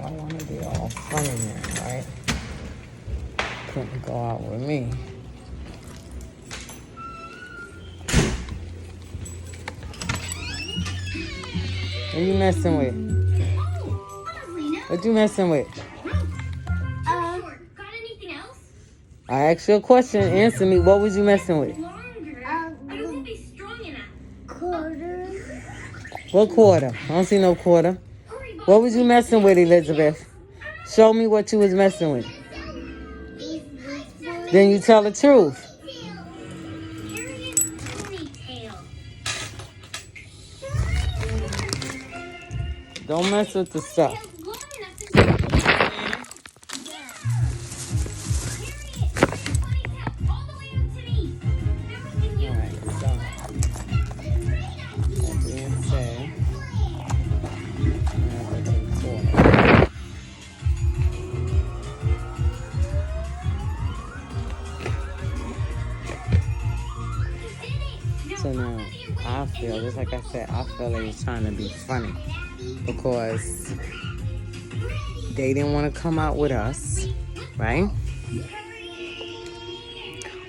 I want to be all fun in there, right? Couldn't go out with me. What you messing with? What you messing with? Got anything else? I asked you a question. Answer me. What was you messing with? But it won't be strong enough. Quarter. What quarter? I don't see no quarter. What was you messing with, Elizabeth? Show me what you was messing with. Then you tell the truth. Harriet ponytail. Don't mess with the stuff. Tail's long enough to Harriet, ponytail all the way up to me. Everything you Alright, so that being said, now go to the toilet. So now I feel, just like I said, I feel they was trying to be funny because they didn't want to come out with us, right?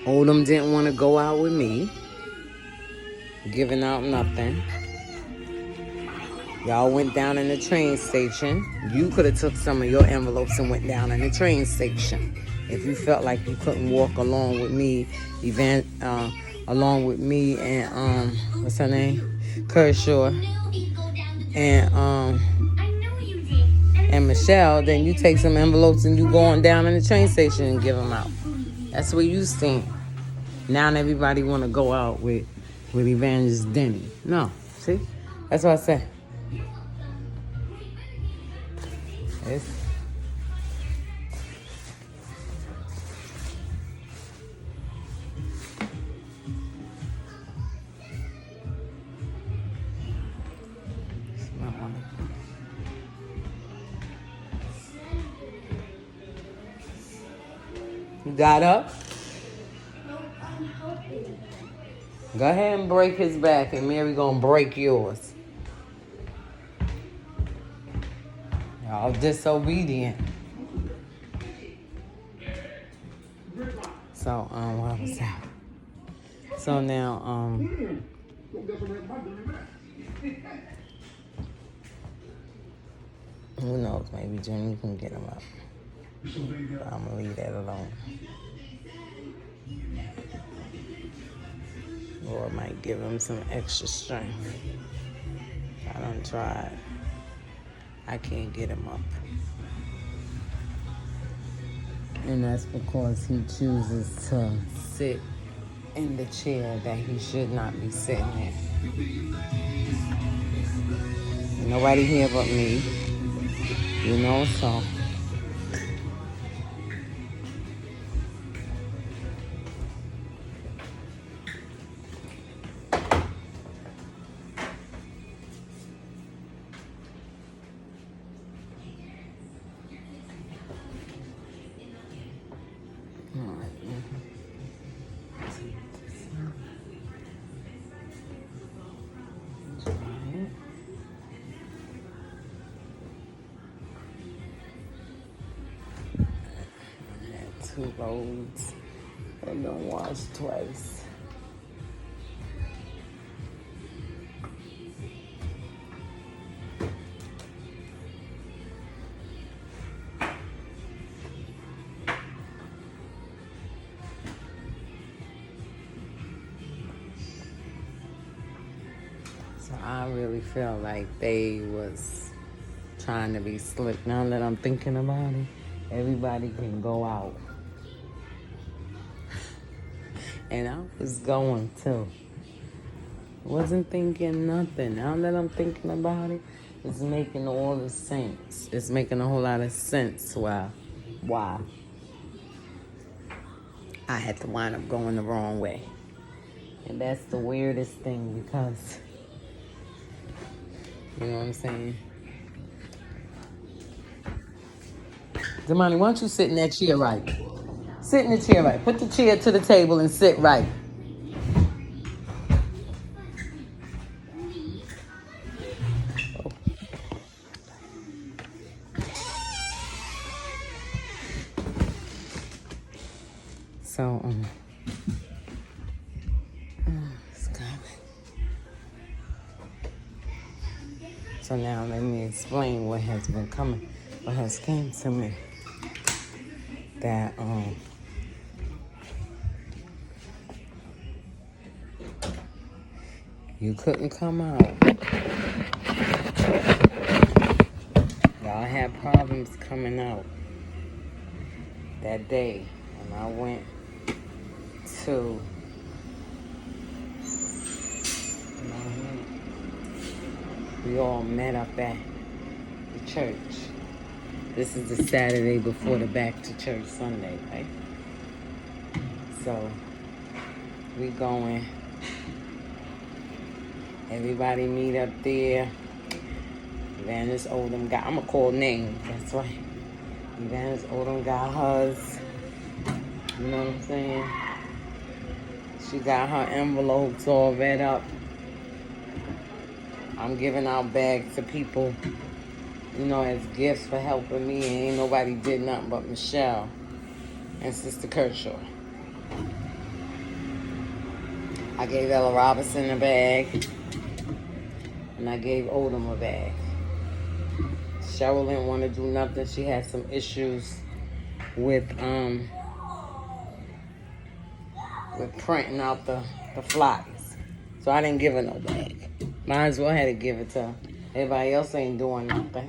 Odom didn't want to go out with me, giving out nothing. Y'all went down in the train station. You could have took some of your envelopes and went down in the train station if you felt like you couldn't walk along with me, along with me and what's her name, Kershaw, and and Michelle. Then you take some envelopes and you go on down in the train station and give them out. That's what you think. Now everybody want to go out with Evangelist Denny. No, see, that's what I said. It's, you got up? Go ahead and break his back, and Mary gonna break yours. Y'all disobedient. So, what was that? So now, who knows? Maybe Jimmy can get him up. But I'm gonna leave that alone. Lord might give him some extra strength. I done tried. I can't get him up. And that's because he chooses to sit in the chair that he should not be sitting in. Nobody here but me. You know, so. Two loads. I've been washed twice. So I really feel like they was trying to be slick. Now that I'm thinking about it, everybody can go out. And I was going too. Wasn't thinking nothing. Now that I'm thinking about it, it's making all the sense. It's making a whole lot of sense why I had to wind up going the wrong way. And that's the weirdest thing because, you know what I'm saying? Damani, why don't you sit in that chair right? Sit in the chair right. Put the chair to the table and sit right. So, it's coming. So now let me explain what has been coming, what has came to me. That, you couldn't come out. Y'all had problems coming out that day when I went to we all met up at the church. This is the Saturday before the back to church Sunday, right? So we going. Everybody meet up there. Evangelist Odom got, I'm gonna call names, that's right. Evangelist Odom got hers. You know what I'm saying? She got her envelopes all read up. I'm giving out bags to people, you know, as gifts for helping me. And ain't nobody did nothing but Michelle and Sister Kershaw. I gave Ella Robinson a bag. And I gave Odom a bag. Cheryl didn't want to do nothing. She had some issues with printing out the flyers. So I didn't give her no bag. Might as well had to give it to her. Everybody else ain't doing nothing.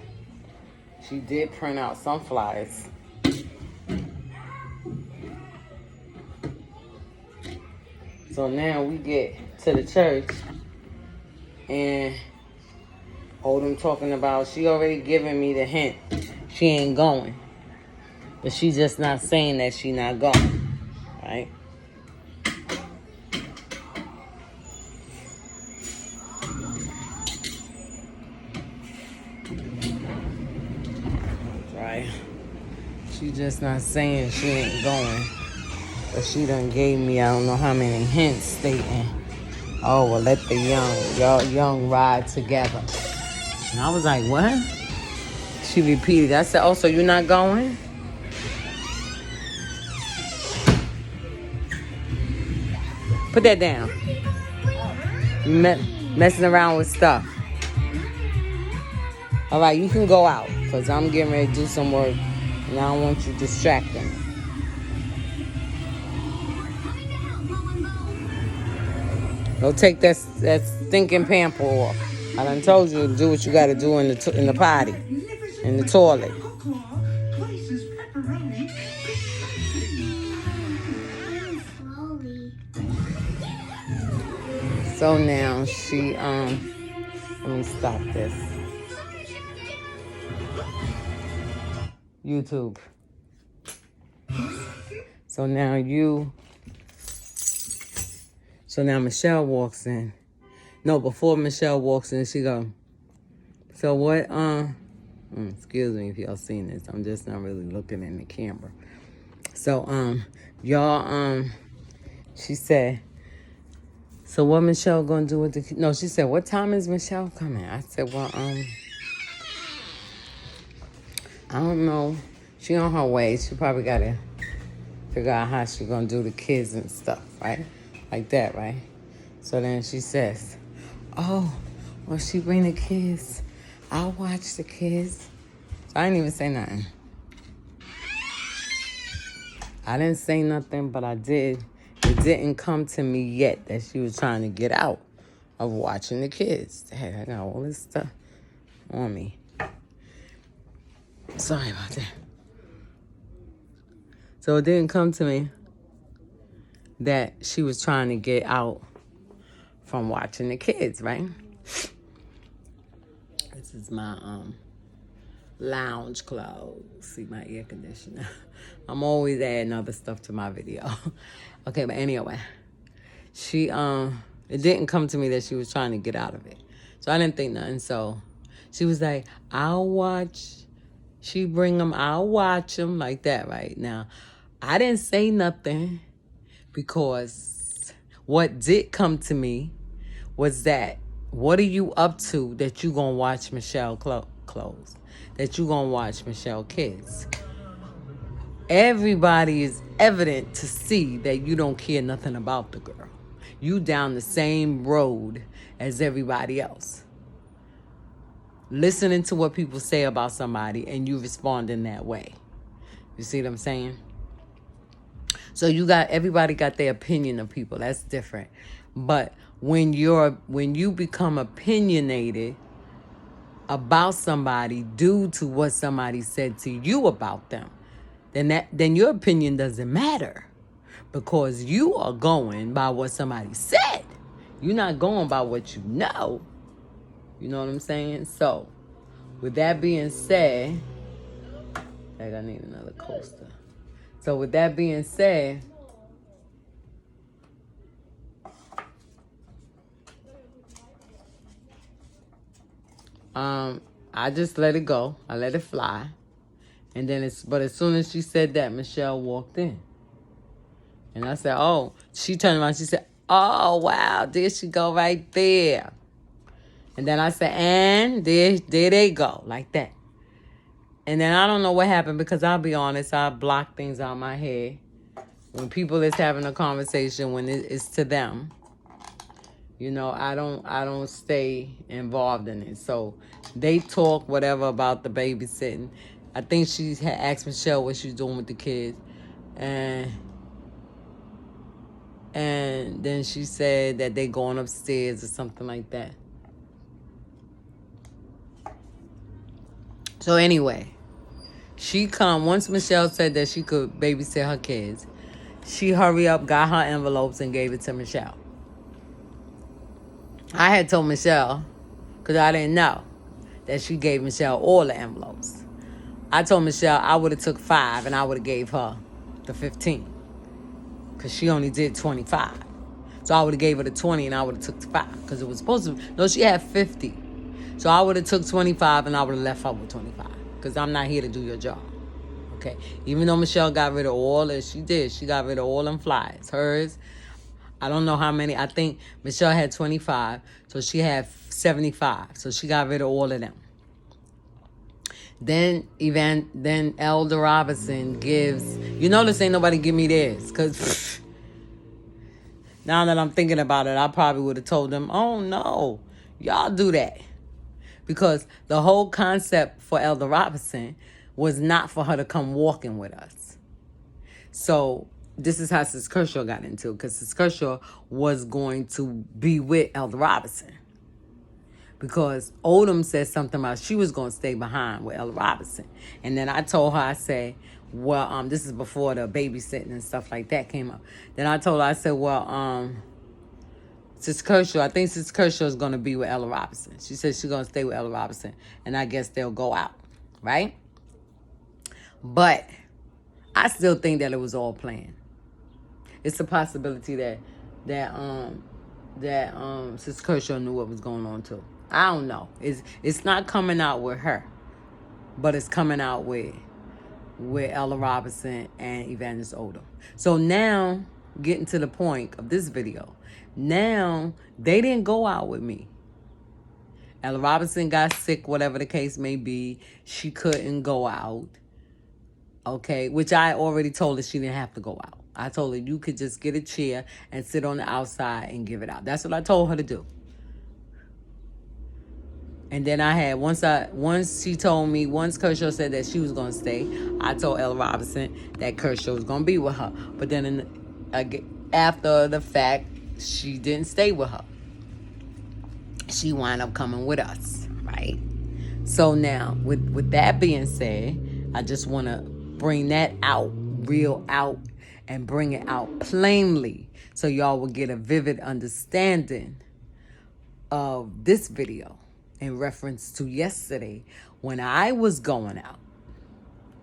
She did print out some flyers. So now we get to the church and Odom talking about she already giving me the hint. She ain't going. But she just not saying that she not going. Right? Right? She just not saying she ain't going. But she done gave me I don't know how many hints stating, oh, well, let the y'all young ride together. And I was like, what? She repeated. I said, oh, so you're not going? Put that down. You messing around with stuff. All right, you can go out because I'm getting ready to do some work and I don't want you distracting me. Go take that stinking pamper off. I done told you to do what you got to do in the potty, in the toilet. So now she let me stop this. YouTube. So now Michelle walks in. No, before Michelle walks in, she go, so what, excuse me if y'all seen this. I'm just not really looking in the camera. So, y'all, she said, so what Michelle gonna do with the, no, she said, what time is Michelle coming? I said, well, I don't know. She on her way. She probably gotta figure out how she gonna do the kids and stuff, right? Like that, right? So then she says, oh, well, she bring the kids. I'll watch the kids. So I didn't even say nothing. I didn't say nothing, but I did. It didn't come to me yet that she was trying to get out of watching the kids. Hey, I got all this stuff on me. Sorry about that. So it didn't come to me that she was trying to get out from watching the kids, right? This is my lounge clothes. See my air conditioner. I'm always adding other stuff to my video. Okay, but anyway, she it didn't come to me that she was trying to get out of it. So I didn't think nothing. So she was like, I'll watch. She bring them, I'll watch them, like that right now. I didn't say nothing because what did come to me was that, what are you up to that you gonna watch Michelle clothes? That you gonna watch Michelle kids? Everybody is evident to see that you don't care nothing about the girl. You down the same road as everybody else. Listening to what people say about somebody and you respond in that way. You see what I'm saying? So everybody got their opinion of people. That's different. But when you become opinionated about somebody due to what somebody said to you about them, then your opinion doesn't matter, because you are going by what somebody said. You're not going by what you know. You know what I'm saying? So, with that being said, I need another coaster. So with that being said, I just let it go. I let it fly. And then but as soon as she said that, Michelle walked in. And I said, oh, she turned around, she said, oh, wow, there she go right there. And then I said, and there they go, like that. And then I don't know what happened, because I'll be honest, I block things out my head. When people is having a conversation, when it's to them, you know, I don't stay involved in it. So they talk whatever about the babysitting. I think she had asked Michelle what she's doing with the kids. And then she said that they going upstairs or something like that. So anyway, once Michelle said that she could babysit her kids, she hurry up, got her envelopes, and gave it to Michelle. I had told Michelle, because I didn't know, that she gave Michelle all the envelopes. I told Michelle I would have took 5 and I would have gave her the 15. Because she only did 25. So I would have gave her the 20 and I would have took the 5. Because it was supposed to, no, she had 50. So I would have took 25 and I would have left her with 25. Because I'm not here to do your job. Okay? Even though Michelle got rid of all that she did. She got rid of all them flyers. Hers, I don't know how many. I think Michelle had 25. So she had 75. So she got rid of all of them. Then Elder Robinson gives, you notice ain't nobody give me theirs. Because now that I'm thinking about it, I probably would have told them, oh no, y'all do that. Because the whole concept for Elder Robinson was not for her to come walking with us. So this is how Sis Kershaw got into it, because Sis Kershaw was going to be with Elder Robinson. Because Odom said something about she was going to stay behind with Elder Robinson. And then I told her, I said, well, this is before the babysitting and stuff like that came up. Then I told her, I said, well, Sis Kershaw, I think Sis Kershaw is going to be with Ella Robinson. She said she's going to stay with Ella Robinson. And I guess they'll go out. Right? But I still think that it was all planned. It's a possibility that Sis Kershaw knew what was going on too. I don't know. It's not coming out with her, but it's coming out with Ella Robinson and Evangelist Odom. So now, getting to the point of this video, now they didn't go out with me. Ella Robinson got sick, whatever the case may be. She couldn't go out. Okay, which I already told her she didn't have to go out. I told her you could just get a chair and sit on the outside and give it out. That's what I told her to do. And then once Kershaw said that she was going to stay, I told Ella Robinson that Kershaw was going to be with her. But then after the fact, she didn't stay with her. She wound up coming with us, right? So now, with that being said, I just want to bring that out, real out, and bring it out plainly so y'all will get a vivid understanding of this video in reference to yesterday when I was going out.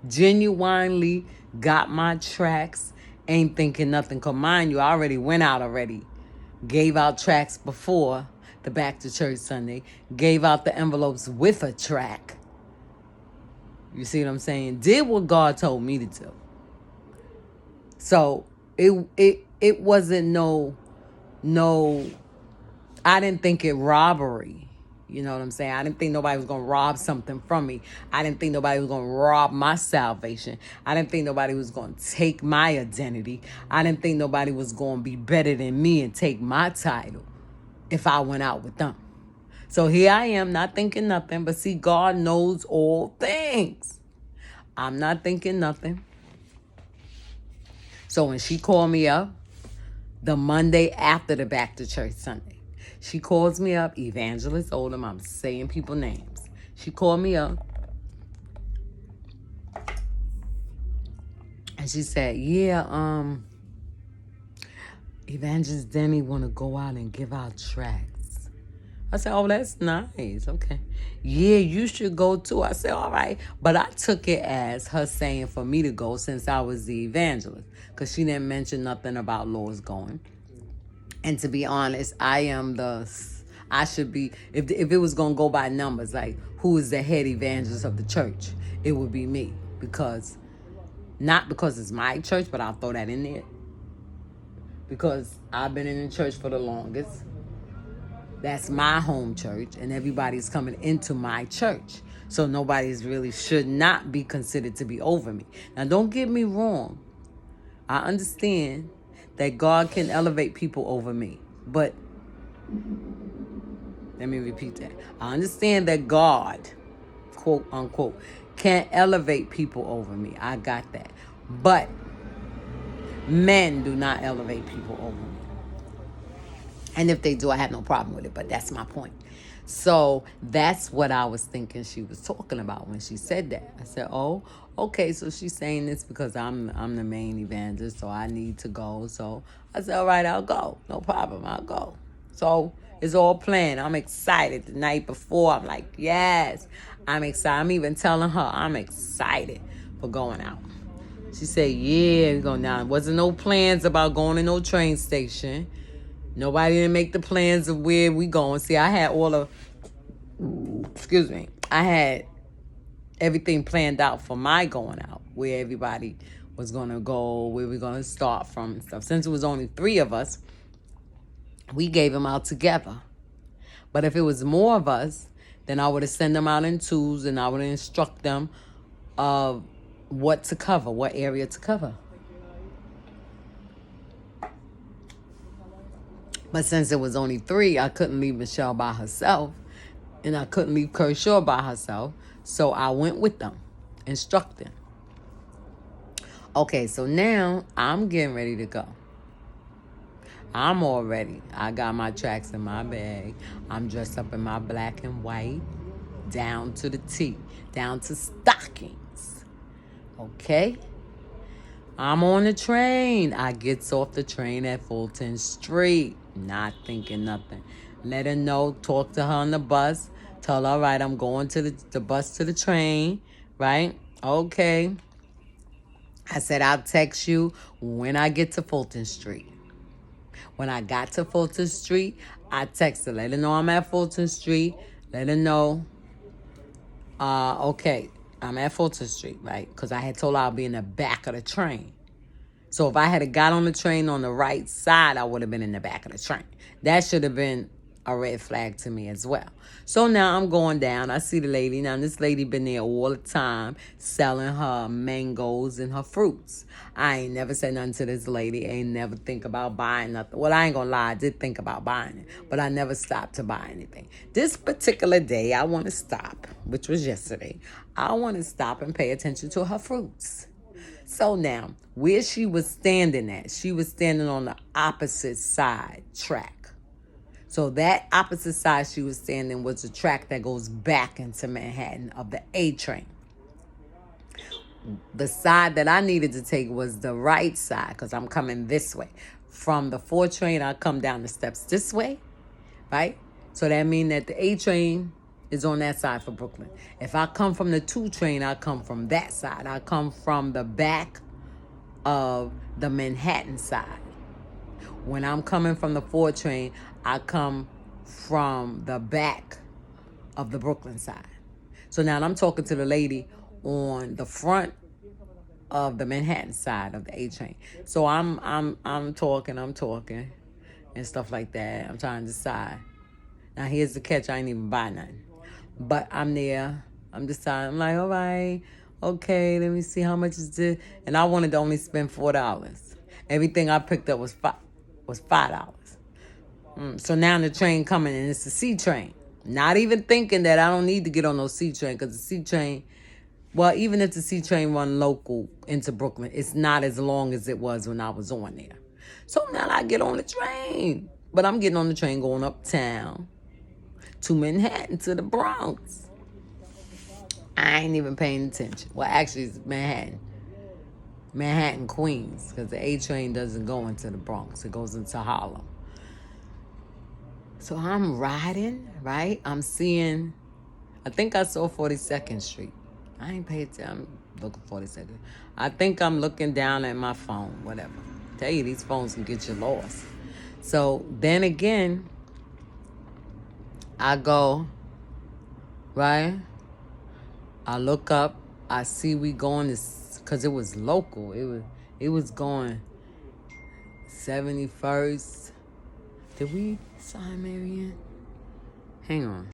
Genuinely got my tracks, ain't thinking nothing. Cause mind you, I already went out already. Gave out tracks before the Back to Church Sunday. Gave out the envelopes with a track. You see what I'm saying? Did what God told me to do. So it wasn't no I didn't think it robbery. You know what I'm saying? I didn't think nobody was going to rob something from me. I didn't think nobody was going to rob my salvation. I didn't think nobody was going to take my identity. I didn't think nobody was going to be better than me and take my title if I went out with them. So here I am, not thinking nothing. But see, God knows all things. I'm not thinking nothing. So when she called me up, the Monday after the Back to Church Sunday, she calls me up, Evangelist Oldham. I'm saying people names. She called me up. And she said, yeah, Evangelist Demi want to go out and give out tracts. I said, oh, that's nice. Okay. Yeah, you should go too. I said, all right. But I took it as her saying for me to go since I was the evangelist. Because she didn't mention nothing about Lois going. And to be honest, I should be, if it was going to go by numbers, like who is the head evangelist of the church, it would be me. Not because it's my church, but I'll throw that in there. Because I've been in the church for the longest. That's my home church, and everybody's coming into my church. So nobody's really should not be considered to be over me. Now, don't get me wrong. I understand that God can elevate people over me. But, let me repeat that. I understand that God, quote unquote, can't elevate people over me. I got that. But, men do not elevate people over me. And if they do, I have no problem with it. But that's my point. So that's what I was thinking she was talking about when she said that. I said, oh, okay, so she's saying this because I'm the main evangelist, so I need to go. So I said, all right, I'll go. No problem, I'll go. So it's all planned. I'm excited. The night before, I'm like, yes, I'm excited. I'm even telling her I'm excited for going out. She said, yeah, we're going down. Wasn't no plans about going to no train station. Nobody didn't make the plans of where we going. See, I had I had everything planned out for my going out, where everybody was going to go, where we're going to start from and stuff. Since it was only 3 of us, we gave them out together. But if it was more of us, then I would have sent them out in 2s, and I would instruct them of what to cover, what area to cover. But since it was only 3, I couldn't leave Michelle by herself. And I couldn't leave Kershaw by herself. So I went with them, instructing. Okay, so now I'm getting ready to go. I'm all ready. I got my tracks in my bag. I'm dressed up in my black and white, down to the T, down to stockings. Okay? I'm on the train. I gets off the train at Fulton Street. Not thinking nothing. Let her know, talk to her on the bus. Tell her, all right, I'm going to the bus to the train, right? Okay. I said, I'll text you when I get to Fulton Street. When I got to Fulton Street, I texted her, let her know I'm at Fulton Street. Let her know, okay, I'm at Fulton Street, right? Because I had told her I'll be in the back of the train. So if I had got on the train on the right side, I would have been in the back of the train. That should have been a red flag to me as well. So now I'm going down. I see the lady. Now this lady been there all the time selling her mangoes and her fruits. I ain't never said nothing to this lady. I ain't never think about buying nothing. Well, I ain't gonna lie. I did think about buying it. But I never stopped to buy anything. This particular day, I want to stop, which was yesterday. I want to stop and pay attention to her fruits. So now, where she was standing at, she was standing on the opposite side track. So that opposite side she was standing was the track that goes back into Manhattan of the A train. The side that I needed to take was the right side because I'm coming this way. From the 4 train, I come down the steps this way, right? So that means that the A train is on that side for Brooklyn. If I come from the 2 train, I come from that side. I come from the back of the Manhattan side. When I'm coming from the 4 train, I come from the back of the Brooklyn side. So now I'm talking to the lady on the front of the Manhattan side of the A train. So I'm talking and stuff like that. I'm trying to decide. Now, here's the catch. I ain't even buy nothing. But I'm there. I'm deciding. I'm like, all right, okay, let me see how much is this. And I wanted to only spend $4. Everything I picked up was $5. So now the train coming, and it's the C train. Not even thinking that I don't need to get on no C train, because the C train, well, even if the C train run local into Brooklyn, it's not as long as it was when I was on there. So now I get on the train. But I'm getting on the train going uptown to Manhattan, to the Bronx. I ain't even paying attention. Well, actually, it's Manhattan, Queens, because the A train doesn't go into the Bronx. It goes into Harlem. So I'm riding, right? I'm seeing, I think I saw 42nd Street. I ain't paid attention. I'm looking 42nd. I think I'm looking down at my phone, whatever. Tell you, these phones can get you lost. So then again, I go, right? I look up. I see we going to, because it was local. It was going 71st. Did we sign Marianne? Hang on.